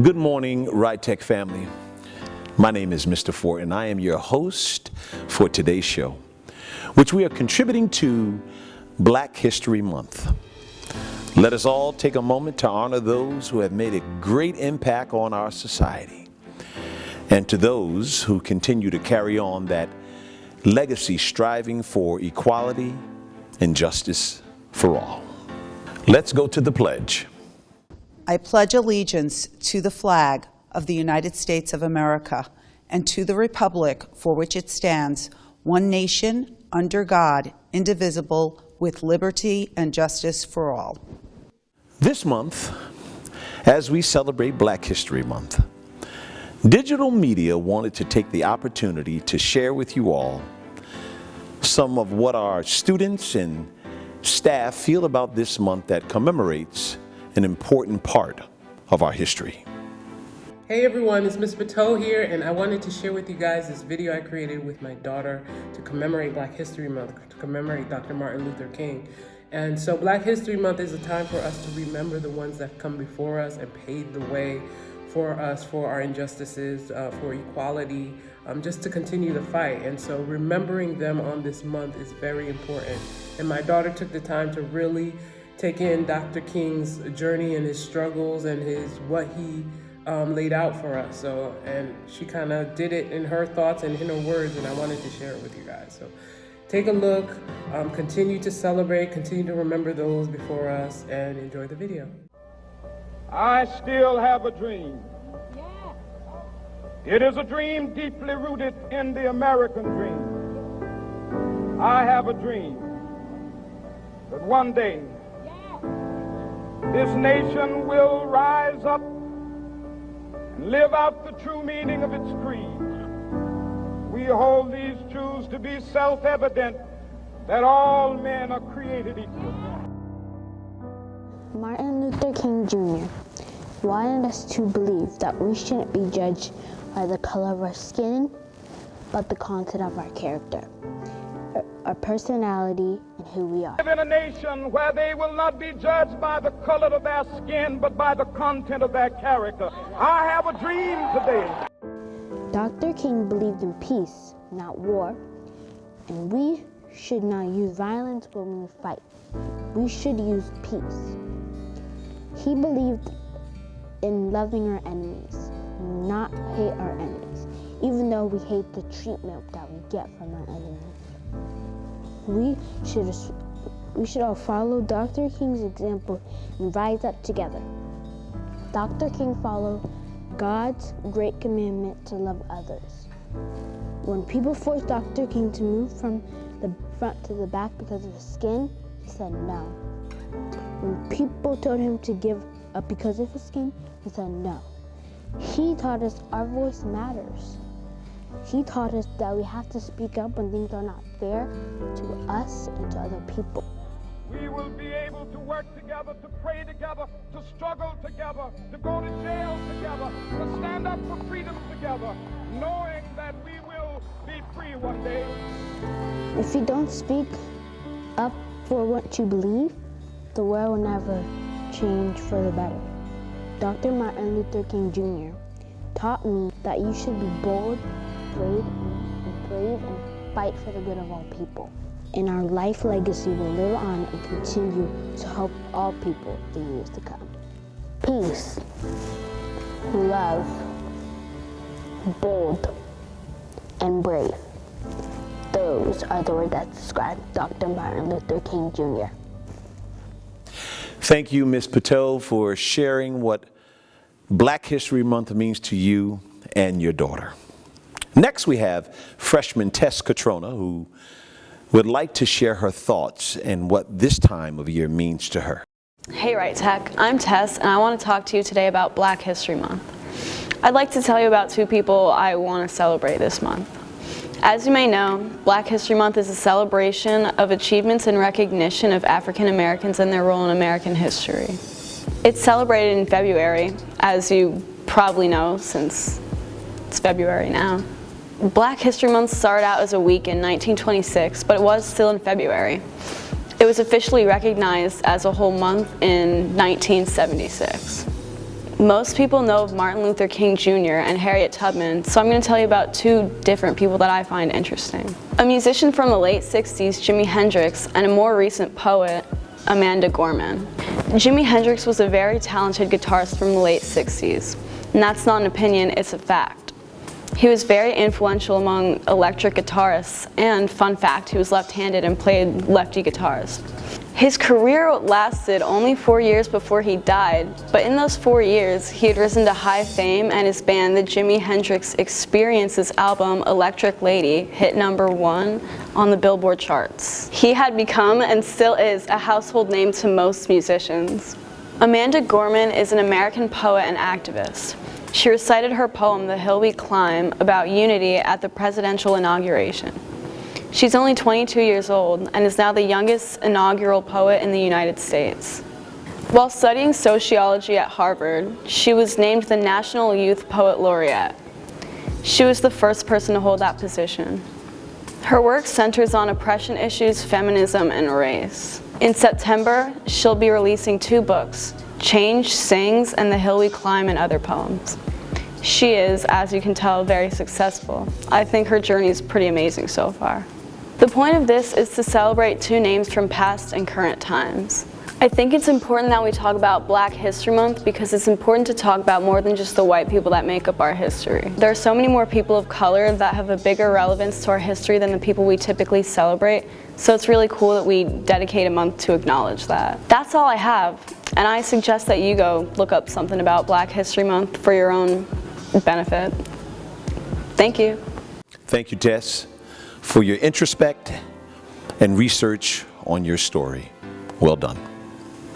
Good morning, Wright Tech family. My name is Mr. Fortt, and I am your host for today's show, which we are contributing to Black History Month. Let us all take a moment to honor those who have made a great impact on our society, and to those who continue to carry on that legacy, striving for equality and justice for all. Let's go to the pledge. I pledge allegiance to the flag of the United States of America and to the republic for which it stands, one nation, under God, indivisible, with liberty and justice for all. This month, as we celebrate Black History Month, digital media wanted to take the opportunity to share with you all some of what our students and staff feel about this month that commemorates an important part of our history. Hey everyone, it's Ms. Poteau here, and I wanted to share with you guys this video I created with my daughter to commemorate Black History Month, to commemorate Dr. Martin Luther King. And so Black History Month is a time for us to remember the ones that come before us and paved the way for us, for our injustices, for equality, just to continue the fight. And so remembering them on this month is very important. And my daughter took the time to really take in Dr. King's journey and his struggles and what he laid out for us. And she kind of did it in her thoughts and in her words, and I wanted to share it with you guys. So take a look, continue to celebrate, continue to remember those before us, and enjoy the video. I still have a dream. It is a dream deeply rooted in the American dream. I have a dream that one day this nation will rise up and live out the true meaning of its creed. We hold these truths to be self-evident, that all men are created equal. Martin Luther King Jr. wanted us to believe that we shouldn't be judged by the color of our skin, but the content of our character, our personality, and who we are. We live in a nation where they will not be judged by the color of their skin, but by the content of their character. I have a dream today. Dr. King believed in peace, not war, and we should not use violence when we fight. We should use peace. He believed in loving our enemies, not hate our enemies, even though we hate the treatment that we get from our enemies. We should all follow Dr. King's example and rise up together. Dr. King followed God's great commandment to love others. When people forced Dr. King to move from the front to the back because of his skin, he said no. When people told him to give up because of his skin, he said no. He taught us our voice matters. He taught us that we have to speak up when things are not fair to us and to other people. We will be able to work together, to pray together, to struggle together, to go to jail together, to stand up for freedom together, knowing that we will be free one day. If you don't speak up for what you believe, the world will never change for the better. Dr. Martin Luther King Jr. taught me that you should be bold, brave and fight for the good of all people. And our life legacy will live on and continue to help all people in years to come. Peace, love, bold, and brave. Those are the words that describe Dr. Martin Luther King Jr. Thank you, Ms. Poteau, for sharing what Black History Month means to you and your daughter. Next, we have freshman Tess Cotrona, who would like to share her thoughts and what this time of year means to her. Hey Wright Tech, I'm Tess, and I want to talk to you today about Black History Month. I'd like to tell you about two people I want to celebrate this month. As you may know, Black History Month is a celebration of achievements and recognition of African Americans and their role in American history. It's celebrated in February, as you probably know since it's February now. Black History Month started out as a week in 1926, but it was still in February. It was officially recognized as a whole month in 1976. Most people know of Martin Luther King Jr. and Harriet Tubman, so I'm going to tell you about two different people that I find interesting. A musician from the late 60s, Jimi Hendrix, and a more recent poet, Amanda Gorman. Jimi Hendrix was a very talented guitarist from the late 60s, and that's not an opinion, it's a fact. He was very influential among electric guitarists, and fun fact, he was left-handed and played lefty guitars. His career lasted only 4 years before he died, but in those 4 years, he had risen to high fame, and his band, the Jimi Hendrix Experience's album, Electric Lady, hit #1 on the Billboard charts. He had become, and still is, a household name to most musicians. Amanda Gorman is an American poet and activist. She recited her poem, The Hill We Climb, about unity at the presidential inauguration. She's only 22 years old and is now the youngest inaugural poet in the United States. While studying sociology at Harvard, she was named the National Youth Poet Laureate. She was the first person to hold that position. Her work centers on oppression issues, feminism, and race. In September, she'll be releasing 2 books, Change Sings and The Hill We Climb, and other poems. She is, as you can tell, very successful. I think her journey is pretty amazing so far. The point of this is to celebrate 2 names from past and current times. I think it's important that we talk about Black History Month because it's important to talk about more than just the white people that make up our history. There are so many more people of color that have a bigger relevance to our history than the people we typically celebrate, so it's really cool that we dedicate a month to acknowledge that. That's all I have, and I suggest that you go look up something about Black History Month for your own benefit. Thank you. Thank you, Tess, for your introspect and research on your story. Well done.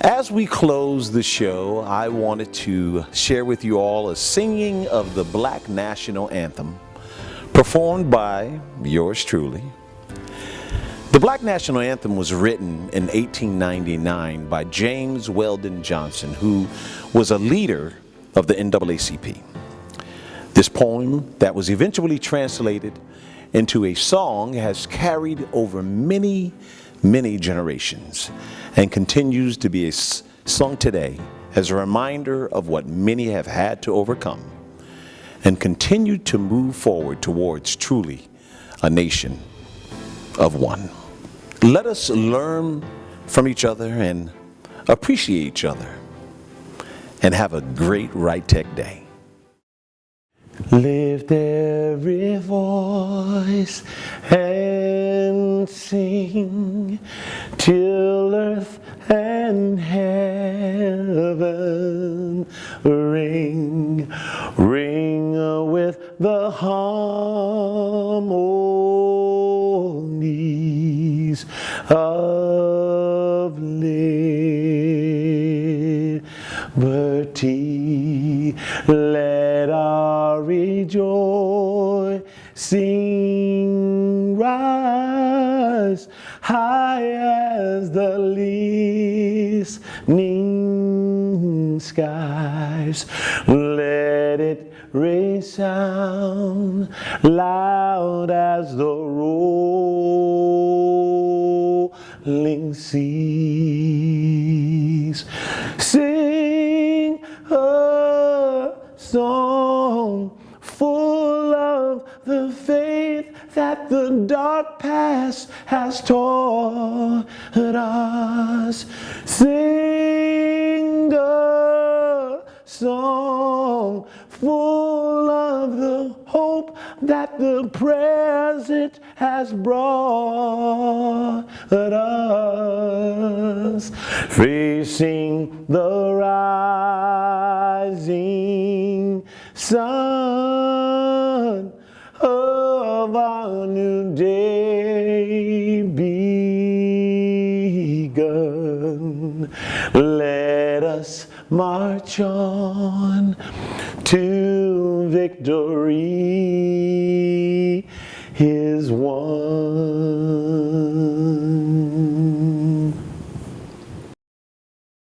As we close the show, I wanted to share with you all a singing of the Black National Anthem performed by yours truly. The Black National Anthem was written in 1899 by James Weldon Johnson, who was a leader of the NAACP. This poem that was eventually translated into a song has carried over many generations and continues to be sung today as a reminder of what many have had to overcome and continue to move forward towards truly a nation of one. Let us learn from each other and appreciate each other and have a great Wright Tech Day. Lift every voice and sing till earth and heaven ring, ring with the harmonies of liberty. Let our rejoicing rise high as the listening skies. Let it resound loud as the rolling seas. Sing a song full of the faith that the dark past has taught us. Sing a song full of the hope that the present has brought us. Facing the rising sun of our new day begun. Let us march on to victory is won.